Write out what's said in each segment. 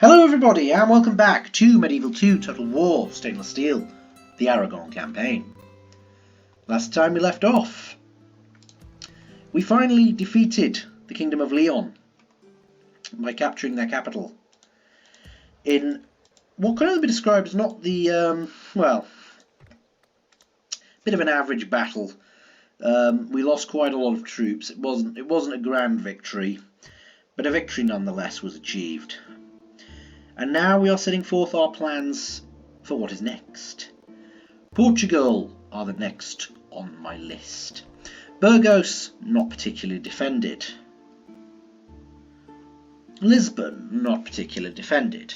Hello everybody and welcome back to Medieval 2 Total War Stainless Steel, the Aragon campaign. Last time we left off, we finally defeated the Kingdom of Leon by capturing their capital in what can only be described as not the, bit of an average battle. We lost quite a lot of troops. It wasn't a grand victory, but a victory nonetheless was achieved. And now we are setting forth our plans for what is next. Portugal are the next on my list. Burgos, not particularly defended. Lisbon, not particularly defended.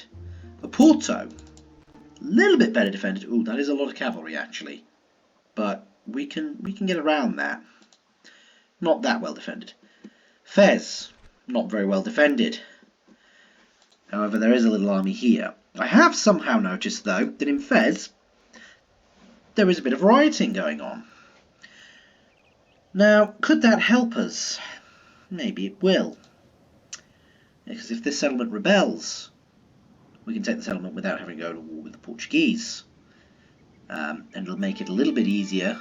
Porto, a little bit better defended. Ooh, that is a lot of cavalry actually, but we can get around that. Not that well defended. Fez, not very well defended. However, there is a little army here. I have somehow noticed, though, that in Fez, there is a bit of rioting going on. Now, could that help us? Maybe it will. Because if this settlement rebels, we can take the settlement without having to go to war with the Portuguese. And it'll make it a little bit easier.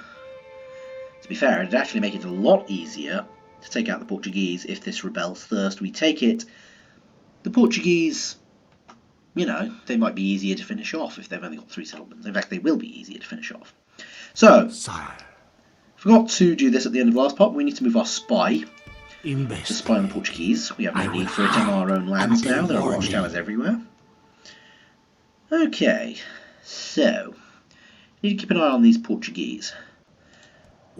To be fair, it'd actually make it a lot easier to take out the Portuguese if this rebels first. We take it. The Portuguese, you know, they might be easier to finish off if they've only got 3 settlements. In fact, they will be easier to finish off. So, forgot to do this at the end of the last part. We need to move our spy to spy on the Portuguese. We have no need for it on our own lands now. There are watchtowers everywhere. Okay, so, need to keep an eye on these Portuguese.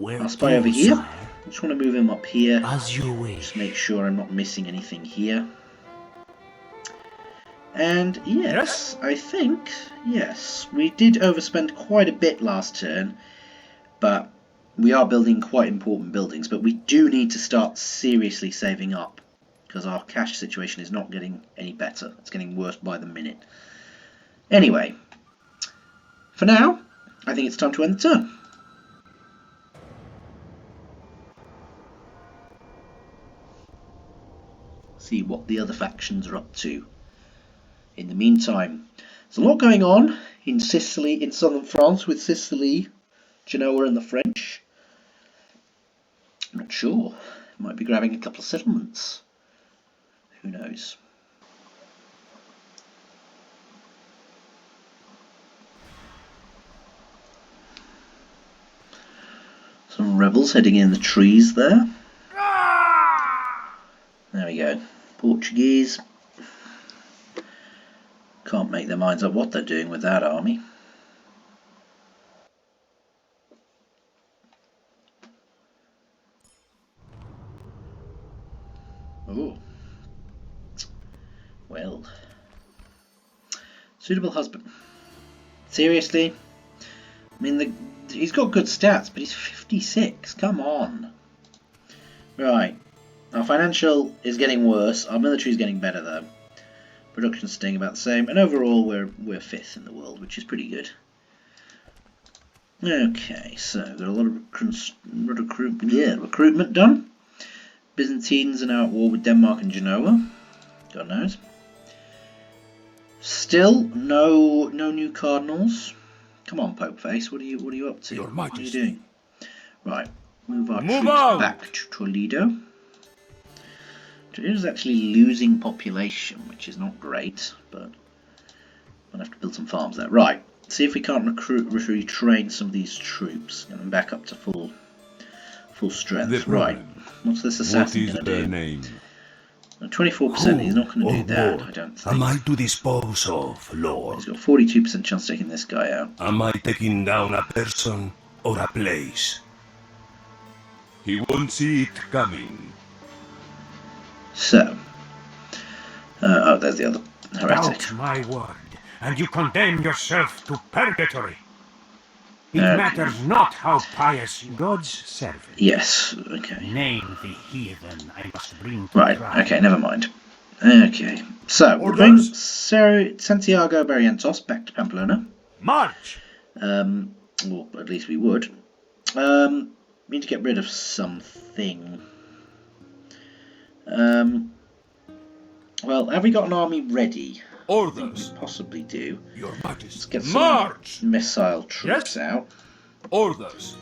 Our spy over here. I just want to move him up here. Just make sure I'm not missing anything here. And yes, I think, yes, we did overspend quite a bit last turn, but we are building quite important buildings, but we do need to start seriously saving up, because our cash situation is not getting any better. It's getting worse by the minute. Anyway, for now, I think it's time to end the turn. See what the other factions are up to. In the meantime, there's a lot going on in Sicily, in southern France, with Sicily, Genoa and the French. I'm not sure. Might be grabbing a couple of settlements. Who knows? Some rebels heading in the trees there. There we go. Portuguese. Can't make their minds up what they're doing with that army. Oh. Well. Suitable husband. Seriously? I mean, he's got good stats, but he's 56. Come on. Right. Our financial is getting worse. Our military is getting better, though. Production's staying about the same, and overall we're 5th in the world, which is pretty good. Okay, so got a lot of recruitment done. Byzantines are now at war with Denmark and Genoa. God knows. Still no new cardinals. Come on, Pope Face, what are you up to? Your Majesty. What are you doing? Right, move our troops back to Toledo. It is actually losing population, which is not great, but I'll have to build some farms there. Right, see if we can't retrain some of these troops, get them back up to full strength. Right, what's this assassin going to do? Name? 24%, he's not going to do that, I don't think. Am I to dispose of, Lord? He's got 42% chance of taking this guy out. Am I taking down a person or a place? He won't see it coming. So, oh, there's the other heretic. Doubt my word, and you condemn yourself to purgatory. It matters not how pious God's servant. Yes, okay. Name the heathen I must bring to Right, trial. okay, never mind. Okay, so we'll bring Santiago Barrientos back to Pamplona. March! Or at least we would. We need to get rid of something. Well, have we got an army ready? Orders. Possibly do. Your Majesty. Let's get some March. missile troops out. Orders.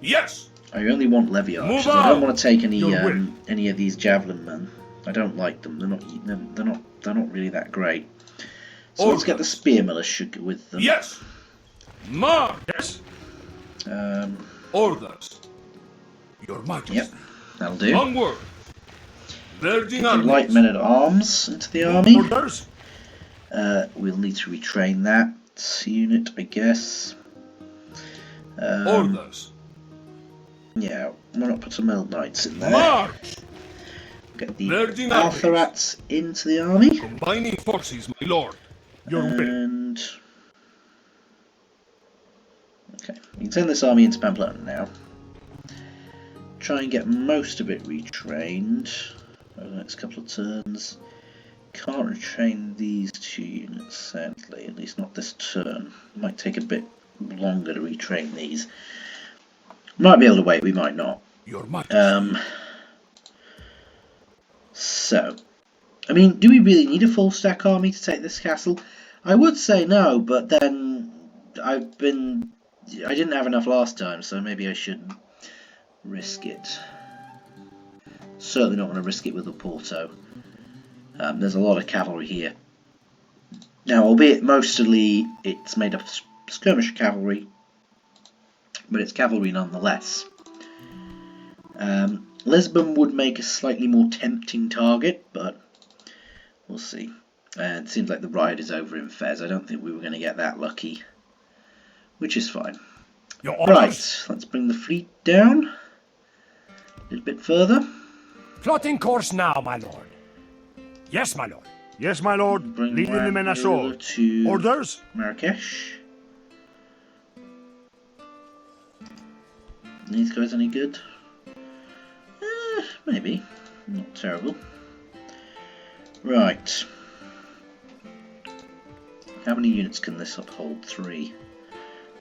Yes. I only want levy archers. Move I don't out. want to take any Your will. any of these javelin men. I don't like them. They're not really that great. So let's get the spear militia with them. Yes. March. Yes. Orders. Your Majesty. Yep, that'll do. Onward. Virgin Get the armies. light men at arms into the army. Orders. We'll need to retrain that unit, I guess. Orders. Yeah, why not put some Mild Knights in there? March. Get the Virgin Arthurats into the army. Combining forces, my lord. Your will. And okay, we can send this army into Pamplona now. Try and get most of it retrained over the next couple of turns. Can't retrain these 2 units, sadly, at least not this turn. Might take a bit longer to retrain these. Might be able to wait, we might not. Your Majesty. So, I mean, do we really need a full stack army to take this castle? I would say no, but then I didn't have enough last time, so maybe I shouldn't risk it. Certainly not going to risk it with Oporto. There's a lot of cavalry here. Now, albeit mostly it's made up of skirmish cavalry, but it's cavalry nonetheless. Lisbon would make a slightly more tempting target, but we'll see. It seems like the ride is over in Fez. I don't think we were going to get that lucky, which is fine. Your orders. Right, let's bring the fleet down a little bit further. Plotting course now, my lord. Yes, my lord. Yes, my lord. Bring Leading the men over ashore. to Orders. Marrakesh. These guys any good? Maybe. Not terrible. Right. How many units can this uphold? 3.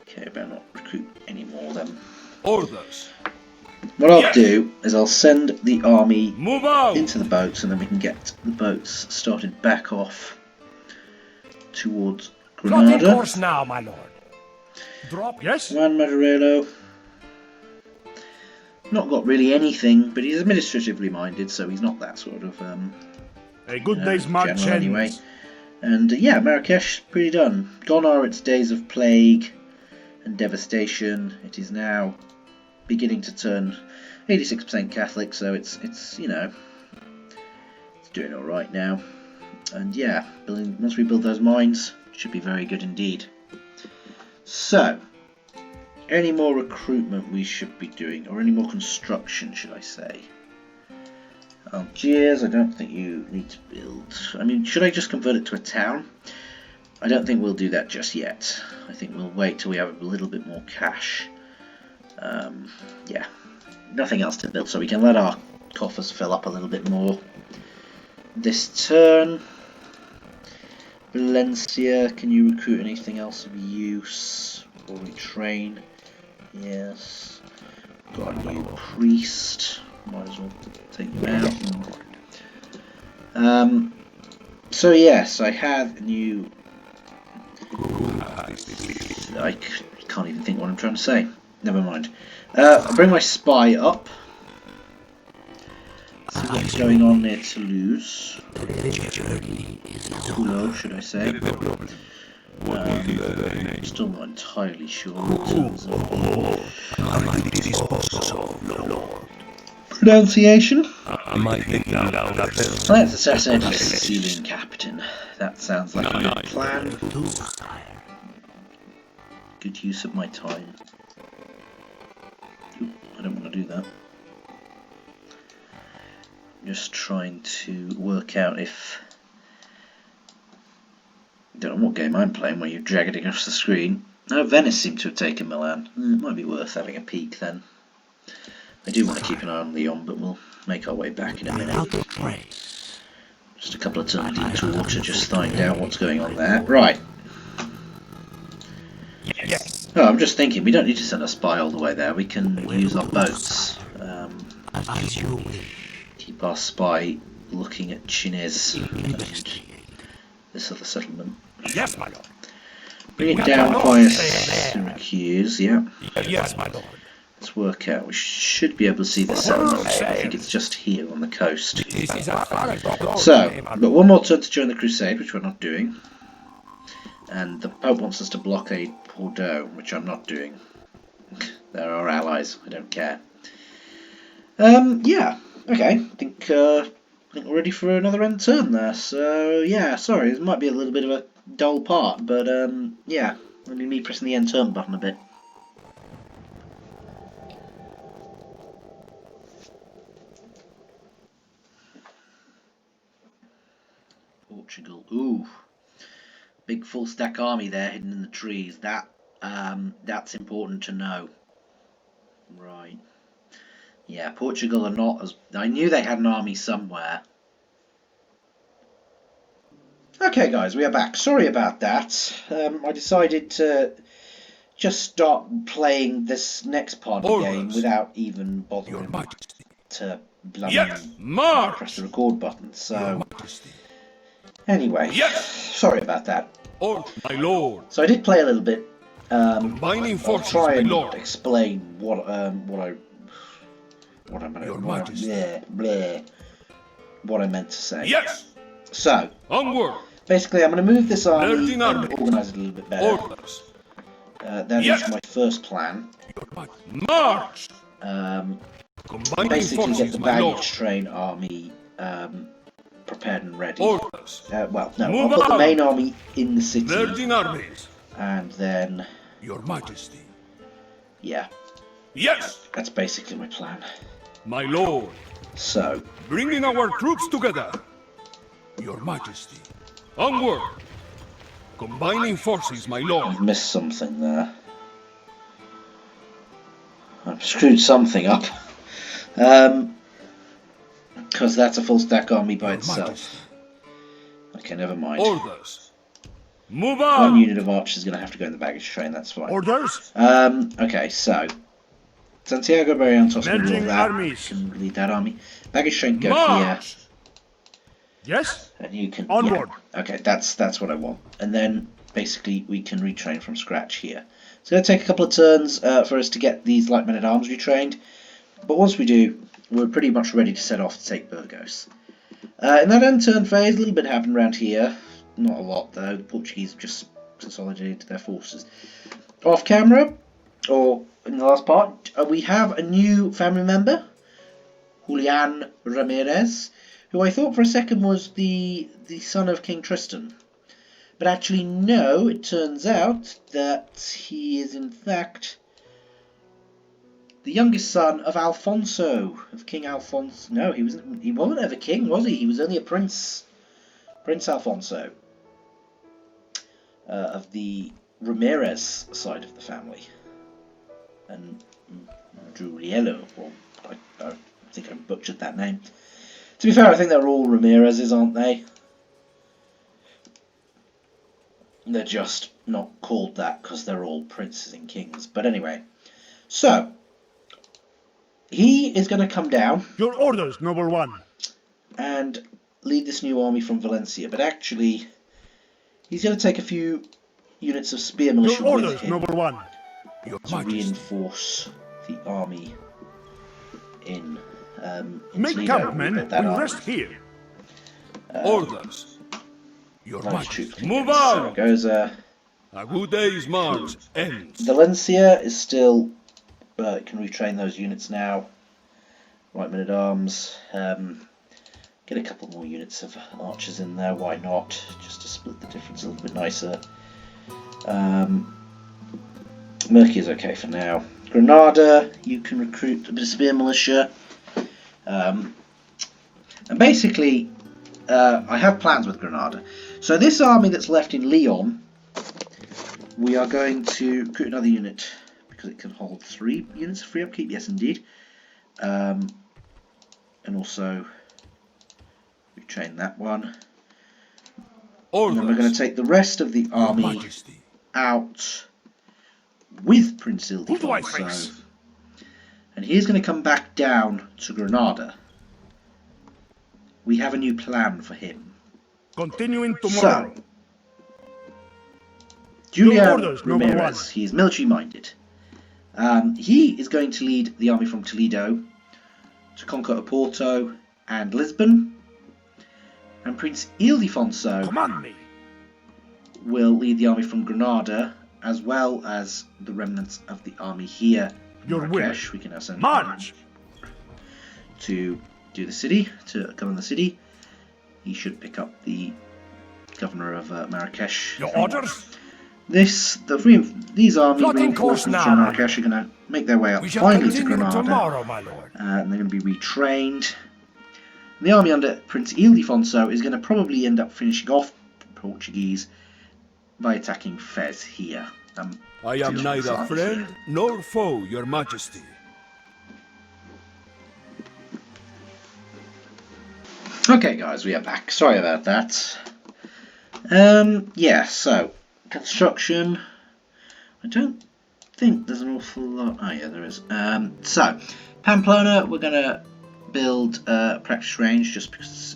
Okay, I better not recruit any more then. Orders. What I'll do is I'll send the army Move out. into the boats, and then we can get the boats started back off towards Plotting Granada. course now, my lord. Drop. Yes. Juan Madarello. Not got really anything, but he's administratively minded, so he's not that sort of A good day's march general anyway. ends. And yeah, Marrakesh pretty done. Gone are its days of plague and devastation. It is now beginning to turn 86% Catholic, so it's you know, it's doing all right now. And yeah, once we build those mines, it should be very good indeed. So, any more recruitment we should be doing, or any more construction, should I say? Algiers, I don't think you need to build. I mean, should I just convert it to a town? I don't think we'll do that just yet. I think we'll wait till we have a little bit more cash. Yeah, nothing else to build, so we can let our coffers fill up a little bit more this turn. Valencia, can you recruit anything else of use? Or retrain? Yes. Got a new priest. Might as well take him out. So yes, I have a new... I can't even think what I'm trying to say. Never mind. I'll bring my spy up. See what's going on near Toulouse. Toulouse, should I say. Still not entirely sure in terms of pronunciation. Let's assassinate the Sicilian captain. That sounds like a good plan. Good use of my time. Oop, I don't want to do that. Just trying to work out if... Don't know what game I'm playing where you're dragging it across the screen. No, Venice seemed to have taken Milan. It might be worth having a peek then. I do want to keep an eye on Lyon, but we'll make our way back in a minute. Just a couple of turns into water, just find out what's going on there. Right. Oh, I'm just thinking, we don't need to send a spy all the way there. We can use our boats. Keep our spy looking at Chinese and the this other settlement. Yes, my lord. Bring it down via Syracuse, yeah. Yes, my lord. Let's work out. We should be able to see the settlement. I think it's just here on the coast. This is as far as you go. So, we've got one more turn to join the crusade, which we're not doing. And the Pope wants us to blockade Bordeaux, which I'm not doing. They're our allies. I don't care. Yeah. Okay. I think we're ready for another end turn there. So yeah. Sorry, this might be a little bit of a dull part, but yeah. Only me pressing the end turn button a bit. Portugal. Ooh. Big full stack army there hidden in the trees. That's important to know. Right. Yeah, Portugal are not as... I knew they had an army somewhere. Okay guys, we are back. Sorry about that. I decided to just start playing this next part of the game without even bothering to press the record button. So anyway, sorry about that. Oh, my lord. So I did play a little bit. Combining I'll forces, try my and lord. explain what I meant to say. Yes. So Onward. basically, I'm going to move this army Merging and armies. organise it a little bit better. Orders. That is my first plan. March. Combining Basically, get forces, the my lord. baggage train army prepared and ready. Orders. Well, no, Move I'll put the out. main army in the city, Merging armies. and then Your Majesty. yeah, Yes. that's basically my plan. My lord. So Bringing our troops together. Your Majesty. Onward. Combining forces, my lord. I've missed something there. I've screwed something up. Because that's a full stack army by itself. Okay, never mind. Orders. Move One on. unit of archers is going to have to go in the baggage train, that's fine. Orders. Okay, so Santiago Barrientos can Merging rule that. armies. Can lead that army. Baggage train go March. Yes. here, and you can. Onward. Yeah. Okay, that's what I want. And then basically we can retrain from scratch here. It's going to take a couple of turns for us to get these light men at arms retrained, but once we do, we're pretty much ready to set off to take Burgos. In that end turn phase, a little bit happened around here. Not a lot though. The Portuguese have just consolidated their forces. Off camera, or in the last part, we have a new family member, Julian Ramirez, who I thought for a second was the son of King Tristan. But actually no, it turns out that he is in fact the youngest son of Alfonso, of King Alfonso. No, he wasn't ever king, was he? He was only a prince. Prince Alfonso. Of the Ramirez side of the family. And Julielo, well, I think I butchered that name. To be fair, I think they're all Ramirez's, aren't they? They're just not called that because they're all princes and kings. But anyway, so he is going to come down. Your orders, noble one. And lead this new army from Valencia. But actually, he's going to take a few units of spear militia Your with orders, him noble one. Your to Majesty. reinforce the army in Make Toledo. camp, men. But that We army, rest here. Orders. Your those troops Majesty. can Move get on. Zaragoza. A good day's march ends. Valencia is still it can retrain those units now. Right men at arms. Get a couple more units of archers in there. Why not? Just to split the difference a little bit nicer. Murky is okay for now. Granada, you can recruit a bit of spear militia. And basically, I have plans with Granada. So this army that's left in Leon, we are going to recruit another unit because it can hold 3 units of free upkeep. Yes, indeed. And also retrain that one. And then we're going to take the rest of the Your army Majesty. out with Prince Who do I Ildefonso. face? And he's going to come back down to Granada. We have a new plan for him. Continuing tomorrow. So, Julian orders, number Ramirez. He is military minded. He is going to lead the army from Toledo to conquer Oporto and Lisbon. And Prince Ildefonso Command me. will lead the army from Granada, as well as the remnants of the army here. Your Marrakesh. will. We can now send March. to do the city, to govern the city. He should pick up the governor of Marrakesh. Your orders? These army Plotting course reinforcements now, from my Marrakesh are going to make their way up We shall finally to continue Granada, tomorrow, my lord. and they're going to be retrained. The army under Prince Ildefonso is going to probably end up finishing off Portuguese by attacking Fez here. I am neither friend nor foe, your majesty. Okay guys, we are back. Sorry about that. Yeah, so construction. I don't think there's an awful lot. Oh yeah, there is. So Pamplona, we're gonna build a practice range just because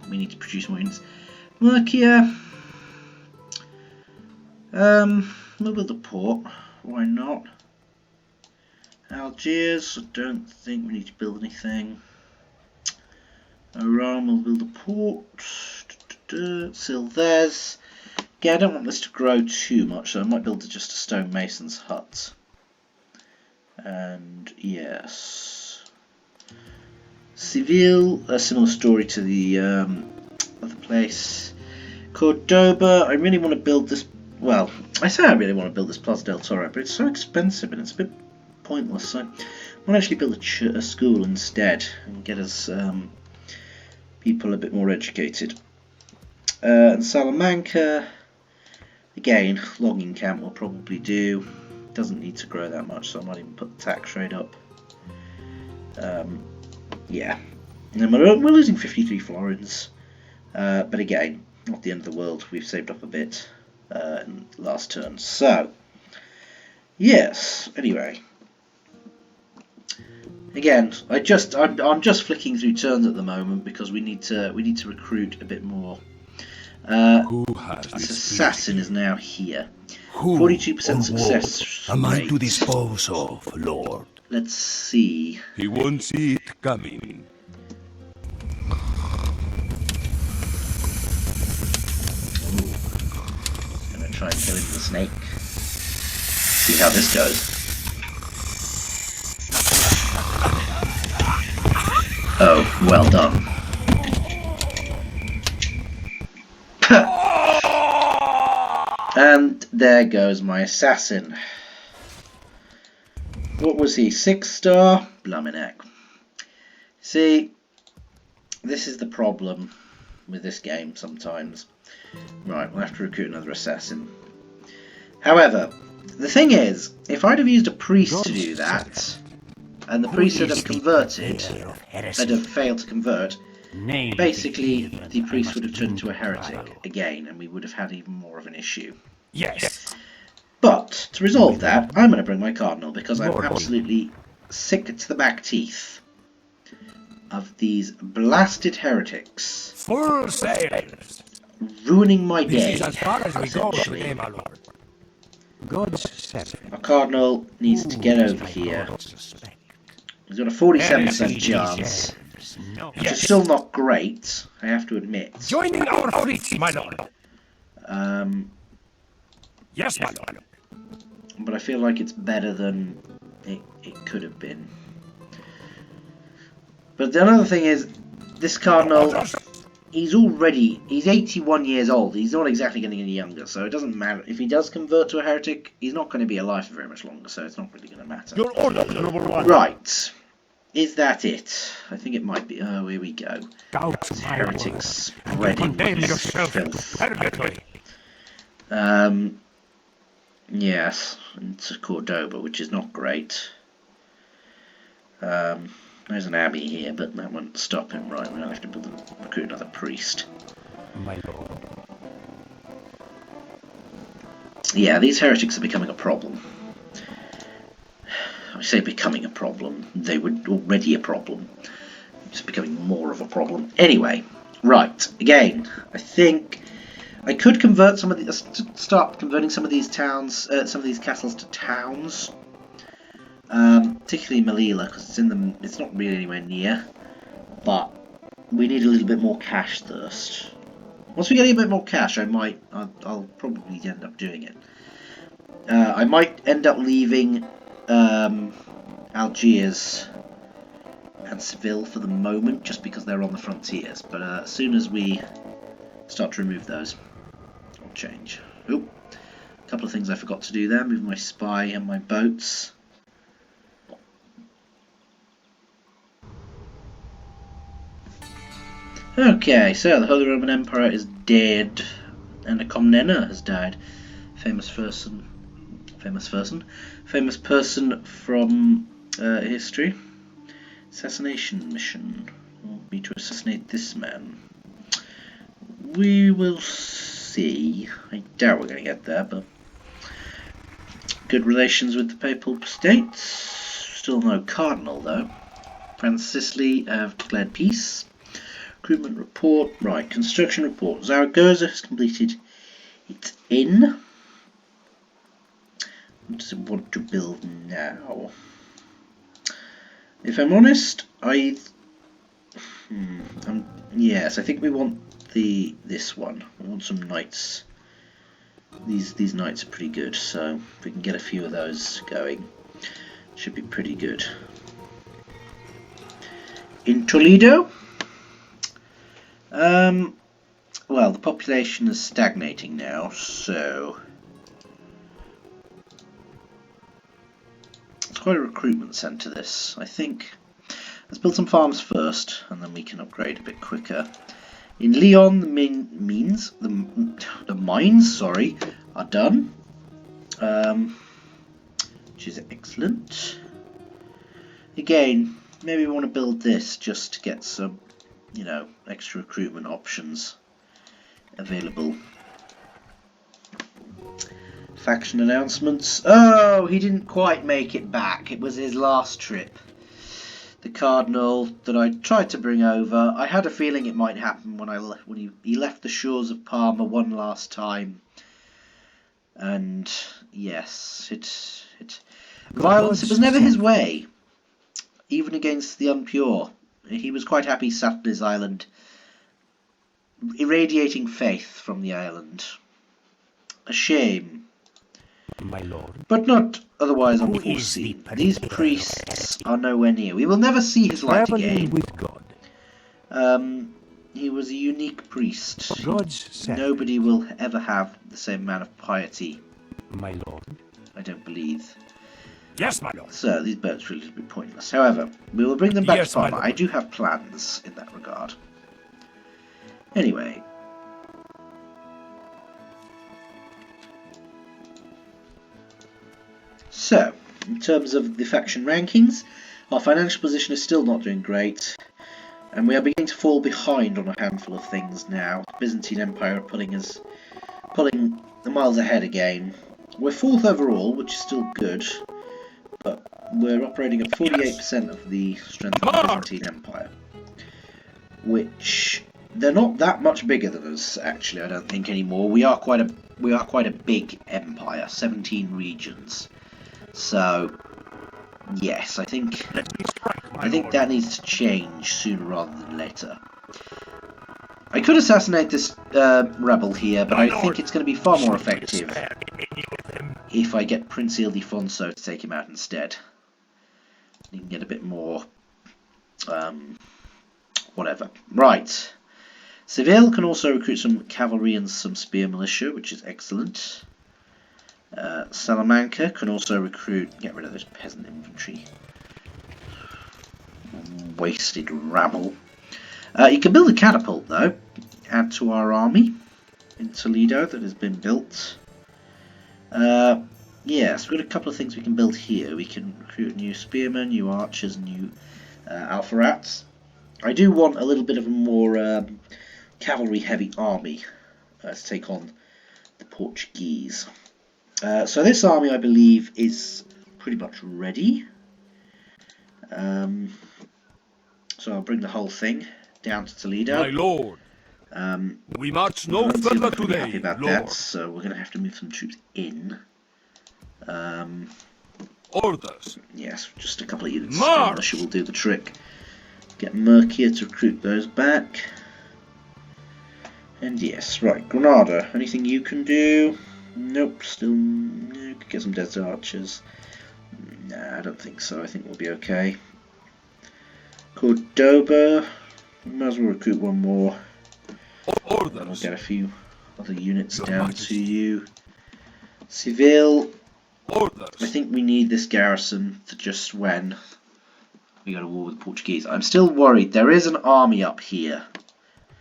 we need to produce more units. Murcia, we'll build a port. Why not? Algiers, I don't think we need to build anything. Aragon will build a port. Silves. Yeah, I don't want this to grow too much, so I might build just a stonemason's hut. And yes, Seville, a similar story to the other place. Cordoba, I really want to build this. Well, I say I really want to build this Plaza del Toro, but it's so expensive and it's a bit pointless. So I want to actually build a school instead and get us people a bit more educated. And Salamanca, again, logging camp will probably do. Doesn't need to grow that much, so I might even put the tax rate up. Yeah, and then we're losing 53 florins, but again, not the end of the world. We've saved up a bit in last turn. So yes. Anyway, again, I'm just flicking through turns at the moment because we need to recruit a bit more. Who has This this assassin is now here. Who 42% or success what am I to rate. dispose of, Lord? Let's see. He won't see it coming. Gonna try and kill him with a snake. See how this goes. Oh, well done. And there goes my assassin. What was he? 6-star? Bluminek. See, this is the problem with this game sometimes. Right, we'll have to recruit another assassin. However, the thing is, if I'd have used a priest to do that, and the priest had have converted, had have failed to convert, basically the priest would have turned into a heretic again, and we would have had even more of an issue. Yes. But to resolve that, I'm going to bring my cardinal because I'm absolutely sick to the back teeth of these blasted heretics Full sails. ruining my This day, is as far as we go essentially. today, my lord. God's servant. Our cardinal needs to get over here. He's got a 47% chance, which is still not great, I have to admit. Joining our fleet, my lord. Yes, my lord. But I feel like it's better than it could have been. But the other thing is, this cardinal, he's 81 years old. He's not exactly getting any younger, so it doesn't matter. If he does convert to a heretic, he's not going to be alive for very much longer, so it's not really going to matter. Your order, number one. Right. Is that it? I think it might be. Oh, here we go. Doubt It's my heretics word. spreading Condemn this yourself filth. purgatory. Yes, into Cordoba, which is not great. There's an abbey here, but that won't stop him. Right, we're going to have to recruit another priest. My lord. Yeah, these heretics are becoming a problem. I say becoming a problem. They were already a problem. It's becoming more of a problem. Anyway, right, again, I think I could convert some of the start converting some of these towns, some of these castles to towns. Particularly Melilla, because it's not really anywhere near. But we need a little bit more cash first. Once we get a bit more cash, I'll probably end up doing it. I might end up leaving Algiers and Seville for the moment, just because they're on the frontiers. But as soon as we start to remove those, I'll change. Oop, a couple of things I forgot to do there. Move my spy and my boats. Okay, so the Holy Roman Empire is dead, and a Comnena has died. Famous person from history. Assassination mission. Want me to assassinate this man? We will see. I doubt we're going to get there, but good relations with the Papal States. Still no cardinal though. France, Sicily have declared peace. Recruitment report. Right, construction report. Zaragoza has completed its inn. What does it want to build now? If I'm honest, yes, I think we want this one. We want some knights. These knights are pretty good, so if we can get a few of those going, should be pretty good. In Toledo, well, the population is stagnating now, so it's quite a recruitment centre. This, I think. Let's build some farms first, and then we can upgrade a bit quicker. In Lyon, the mines, sorry, are done, which is excellent. Again, maybe we want to build this just to get some, you know, extra recruitment options available. Faction announcements. Oh, he didn't quite make it back. It was his last trip. The cardinal that I tried to bring over. I had a feeling it might happen when he left the shores of Parma one last time. And yes, violence. It was never his way, even against the unpure. He was quite happy sat on his island, irradiating faith from the island. A shame. My lord. But not otherwise unforeseen. These priests are nowhere near. We will never see his light again. With God. He was a unique priest. God's Nobody will ever have the same amount of piety. My lord. I don't believe. Yes, my lord. So these boats will be pointless. However, we will bring them back to Parma. My lord. I do have plans in that regard. Anyway. So, in terms of the faction rankings, our financial position is still not doing great, and we are beginning to fall behind on a handful of things now. The Byzantine Empire are pulling the miles ahead again. We're 4th overall, which is still good, but we're operating at 48% of the strength of the Byzantine Empire, which they're not that much bigger than us, actually. I don't think anymore. We are quite a big empire, 17 regions. So, yes, I think that needs to change sooner rather than later. I could assassinate this rebel here, but I think it's going to be far more effective if I get Prince Ildefonso to take him out instead. You can get a bit more, whatever. Right. Seville can also recruit some cavalry and some spear militia, which is excellent. Salamanca can also get rid of this peasant infantry. Wasted rabble. You can build a catapult though, add to our army in Toledo that has been built. Yes, we've got a couple of things we can build here. We can recruit new spearmen, new archers, new alpha rats. I do want a little bit of a more cavalry heavy army to take on the Portuguese. So this army, I believe, is pretty much ready. So I'll bring the whole thing down to Toledo. My lord. We march no I'm further not really happy today, about Lord. that, so we're going to have to move some troops in. Orders. Yes, just a couple of units of March! militia will do the trick. Get Mercia to recruit those back. And yes, right, Granada. Anything you can do? Nope, still no, could get some desert archers. Nah, I don't think so. I think we'll be okay. Cordoba. Might as well recruit one more. And then we'll get a few other units Your down Majesty. to you. Seville. Orders. I think we need this garrison for just when we go to war with the Portuguese. I'm still worried. There is an army up here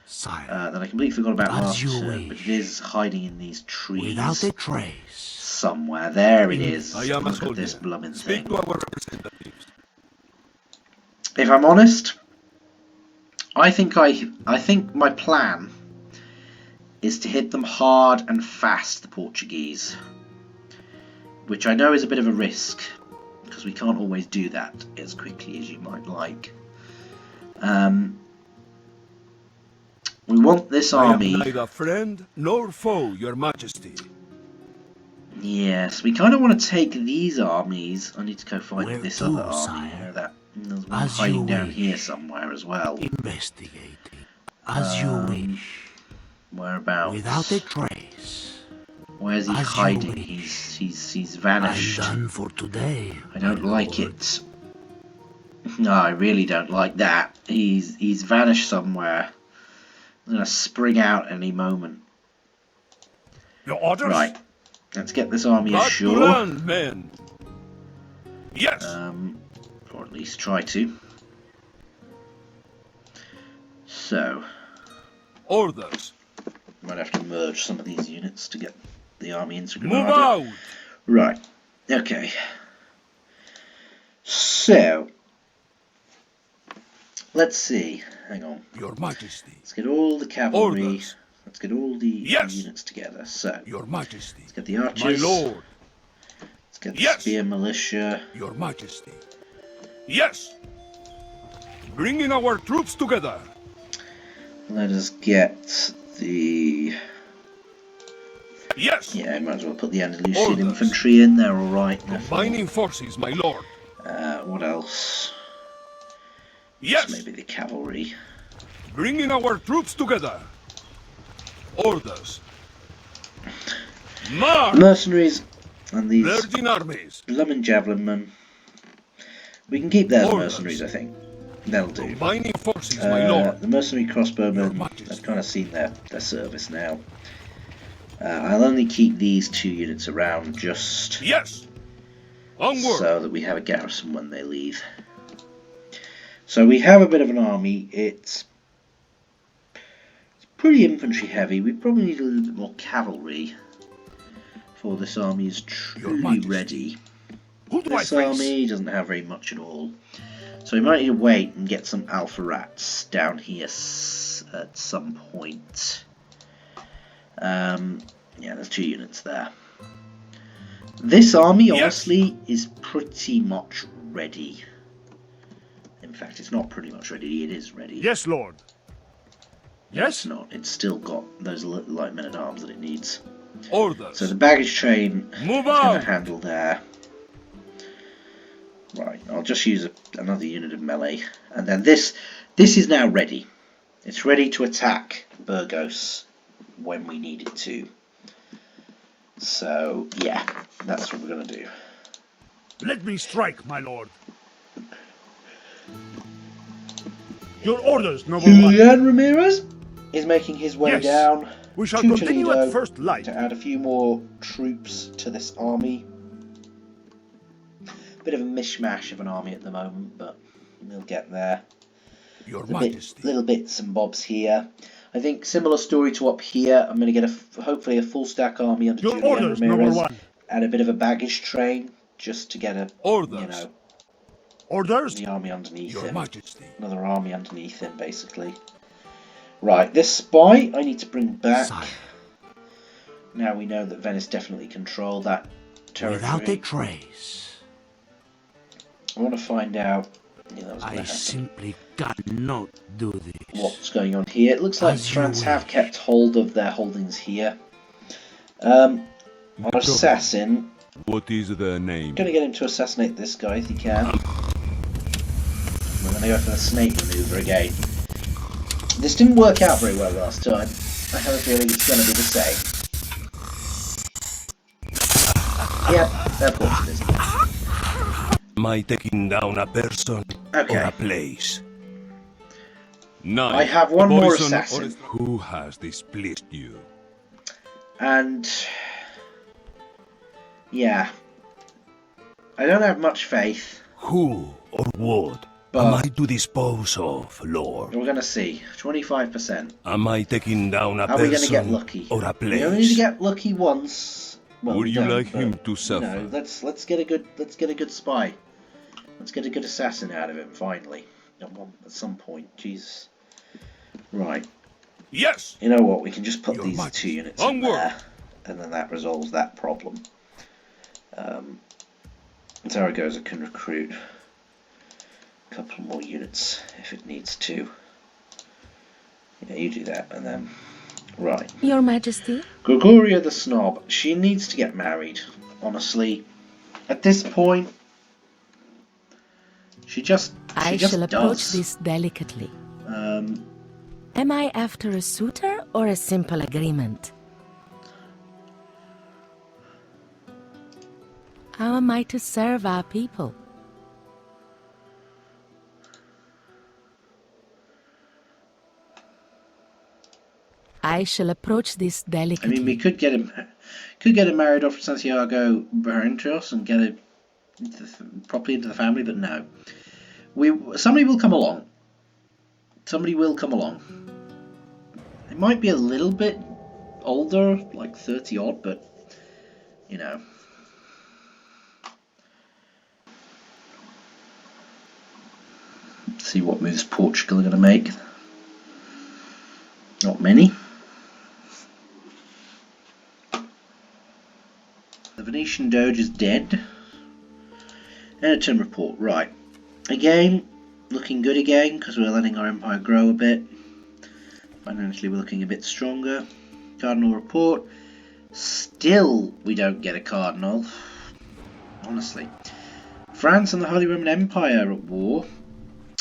Sire, that I completely forgot about as last you turn, but it is hiding in these trees without a trace. somewhere. There it is. I am a Look at soldier. this blooming Speak thing. to our representatives. If I'm honest, I think my plan is to hit them hard and fast, the Portuguese, which I know is a bit of a risk because we can't always do that as quickly as you might like. We want this army. I am neither friend nor foe, Your Majesty. Yes, we kind of want to take these armies. I need to go find Where this to, other army. sire? You know that there's one As hiding you down wish. here somewhere as well. Investigating. As you wish. Whereabouts? Without a trace. Where's he as you hiding? wish. He's I'm vanished. done for today. I don't my like lord. it. No, I really don't like that. He's vanished somewhere. He's gonna spring out any moment. Your orders? Right, let's get this army Back to ashore. land, men. Yes. Or at least try to. So, Orders. might have to merge some of these units to get the army into Move Granada. out. Right, okay. So, let's see. Hang on. Your Majesty. Let's get all the cavalry. Orders. Let's get all the Yes. units together. So, Your Majesty. let's get the My archers. lord. Let's get the Yes. spear militia. Your Majesty. Yes. Bringing our troops together. Let us get the... Yes. Yeah, I might as well put the Andalusian Orders. infantry in. They're alright. Combining forces, my lord. What else? Yes. Maybe the cavalry. Bringing our troops together. Orders. March. Mercenaries and these Virgin armies. blooming javelin men. We can keep those Orders. mercenaries, I think. They'll do. Combining forces, my lord. The mercenary Your crossbowmen, Majesty. I've kind of seen their service now. I'll only keep these 2 units around just Yes. Onward. so that we have a garrison when they leave. So we have a bit of an army. It's pretty infantry heavy. We probably need a little bit more cavalry before this army is truly Majesty. ready. Who do I This face? army doesn't have very much at all. So we might need to wait and get some alpha rats down here at some point. Yeah, there's 2 units there. This army, Yes. honestly, is pretty much ready. In fact, it's not pretty much ready, it is ready. Yes, lord. No, it's not. It's still got those light men-at-arms that it needs. Orders. So the baggage train Move is going out. to handle there. Right, I'll just use another unit of melee. And then this is now ready. It's ready to attack Burgos when we need it to. So, yeah, that's what we're going to do. Let me strike, my lord. Your orders, noble one. Julian Ramirez is making his way Yes. down We shall to continue Toledo at first light. to add a few more troops to this army. Bit of a mishmash of an army at the moment, but we'll get there. Your The Majesty. little bits and bobs here. I think similar story to up here. I'm going to get hopefully a full stack army under Your Julian orders, noble Ramirez one. and a bit of a baggage train just to get Orders. Orders. the army underneath Your him. Majesty. Another army underneath him, basically. Right, this spy I need to bring back. Sire, Now we know that Venice definitely controlled that territory. without a trace. I want to find out Knew that was gonna I happen. simply cannot do this. What's going on here? It looks like As you France have wish. kept hold of their holdings here. Our assassin, What is their name? gonna get him to assassinate this guy if he can. We're gonna go for the snake maneuver again. This didn't work out very well last time. I have a feeling it's gonna be the same. Yep, of course it is. Am I taking down a person Okay. or a place? Nine. I have one more Poison assassin. Who has displeased you? And yeah, I don't have much faith, Who or what but am I to dispose of, Lord? we're gonna see. 25%. Am I taking down a Are we gonna get person lucky? or a We only need to place? get lucky once. Well, Would we you don't, like him but, to suffer? You know, let's get a good spy. Let's get a good assassin out of him finally. At some point, Jesus. Right. Yes! You know what? We can just put Your these Majesty. 2 units in Onward! there, and then that resolves that problem. Zaragoza can recruit a couple more units if it needs to. Yeah, you do that, and then right. Your Majesty? Gregoria the Snob. She needs to get married. Honestly, at this point, she just I shall approach does. this delicately. Um, Am I after a suitor or a simple agreement? How am I to serve our people? I shall approach this I delicately. mean, we could get him married off Santiago Barrentos and get it properly into the family, but no. Somebody will come along. Somebody will come along. It might be a little bit older, like 30 odd, but you know. Let's see what moves Portugal are going to make. Not many. The Venetian Doge is dead. Editon report, right. Again, looking good again because we're letting our empire grow a bit. Financially we're looking a bit stronger. Cardinal report. Still we don't get a cardinal. Honestly. France and the Holy Roman Empire are at war.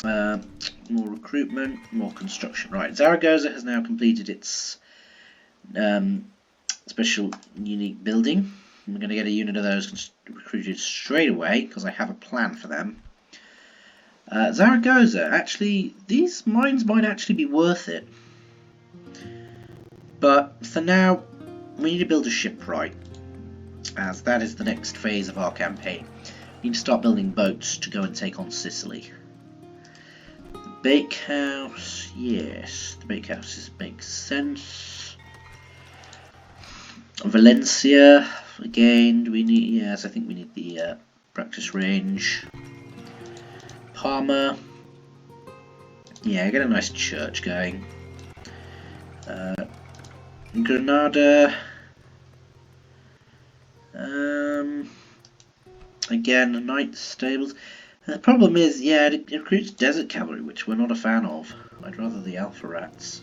More recruitment, more construction. Right, Zaragoza has now completed its special unique building. I'm going to get a unit of those recruited straight away because I have a plan for them. Zaragoza, actually, these mines might actually be worth it. But for now, we need to build a shipwright, as that is the next phase of our campaign. We need to start building boats to go and take on Sicily. The bakehouse, yes, the bakehouse makes sense. Valencia, again, do we need, yes, I think we need the practice range. Parma, yeah, get a nice church going. Granada, again, knight stables. The problem is, yeah, it recruits desert cavalry, which we're not a fan of. I'd rather the alpha rats.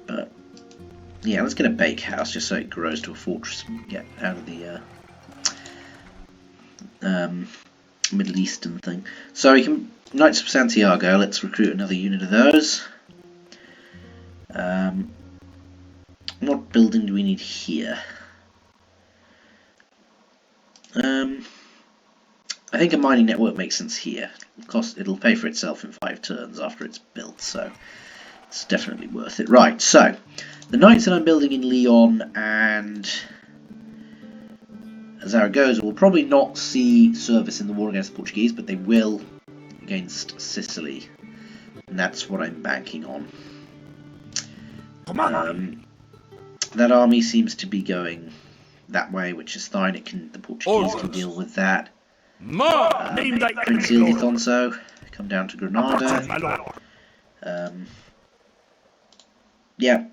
But yeah, let's get a bakehouse just so it grows to a fortress and get out of the Middle Eastern thing. So we can Knights of Santiago. Let's recruit another unit of those. What building do we need here? I think a mining network makes sense here. It'll pay for itself in 5 turns after it's built, so it's definitely worth it. Right, so the knights that I'm building in Leon and Zaragoza will probably not see service in the war against the Portuguese, but they will against Sicily, and that's what I'm banking on. That army seems to be going that way, which is fine. The Portuguese can deal with that. Prince Ildefonso, come down to Granada. Yeah.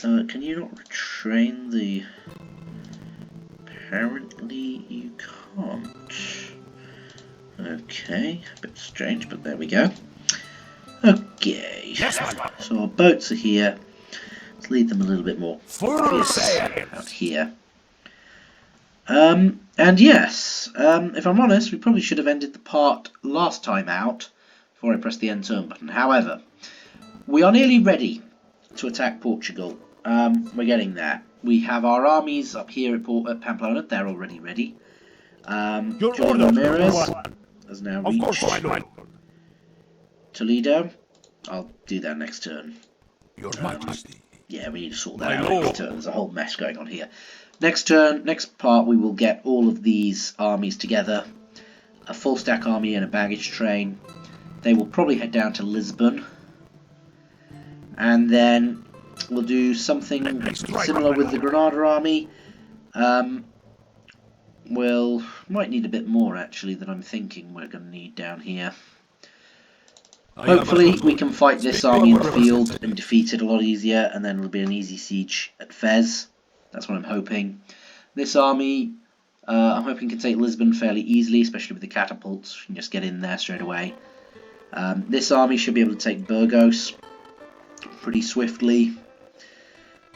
Can you not retrain the... Apparently you can't. Okay, a bit strange, but there we go. Okay, Yes, my lord. so our boats are here. Let's lead them a little bit more Full obvious sail. out here. And yes, if I'm honest, we probably should have ended the part last time out before I pressed the end turn button. However, we are nearly ready to attack Portugal. We're getting there. We have our armies up here at Pamplona. They're already ready. Your Juan orders, Ramirez number one. has now Of course, reached my lord. Toledo. I'll do that next turn. Your Majesty. Yeah, we need to sort that My out lord. next turn. There's a whole mess going on here. Next turn, next part, we will get all of these armies together. A full stack army and a baggage train. They will probably head down to Lisbon. And then we'll do something similar with the Granada army. Might need a bit more actually than I'm thinking we're going to need down here. Hopefully we can fight this army in the field and defeat it a lot easier, and then it'll be an easy siege at Fez. That's what I'm hoping. This army, I'm hoping can take Lisbon fairly easily, especially with the catapults. You can just get in there straight away. This army should be able to take Burgos pretty swiftly.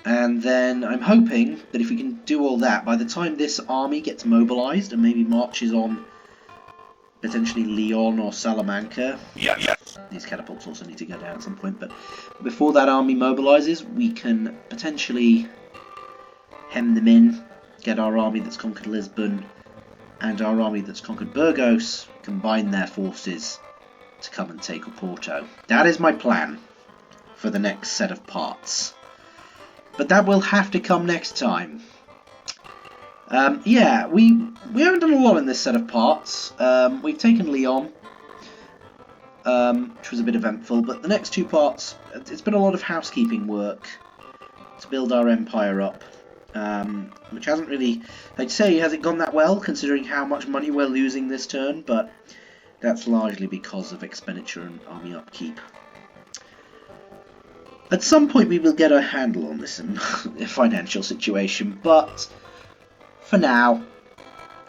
And then I'm hoping that if we can do all that, by the time this army gets mobilised and maybe marches on potentially Leon or Salamanca. Yeah. These catapults also need to go down at some point, but before that army mobilises, we can potentially hem them in, get our army that's conquered Lisbon and our army that's conquered Burgos, combine their forces to come and take Oporto. That is my plan for the next set of parts. But that will have to come next time. Yeah, we haven't done a lot in this set of parts. We've taken Leon, which was a bit eventful, but the next two parts, it's been a lot of housekeeping work to build our empire up, which hasn't really, I'd say, hasn't gone that well, considering how much money we're losing this turn, but that's largely because of expenditure and army upkeep. At some point we will get a handle on this financial situation, but for now,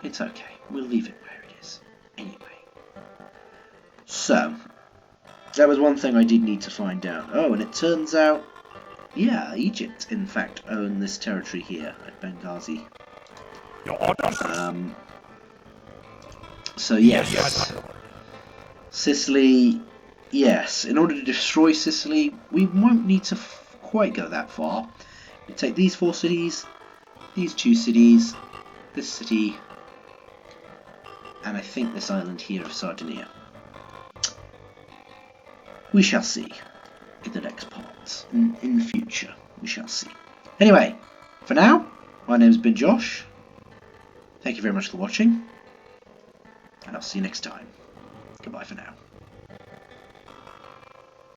it's okay. We'll leave it where it is. Anyway. So, that was one thing I did need to find out. Oh, and it turns out, yeah, Egypt, in fact, own this territory here at Benghazi. Your orders. So, yes. Yes, my lord. Sicily, yes. In order to destroy Sicily, we won't need to quite go that far. We take these 4 cities, these 2 cities, this city, and I think this island here of Sardinia. We shall see in the next parts. In the future, we shall see. Anyway, for now, my name's been Josh. Thank you very much for watching, and I'll see you next time. Goodbye for now.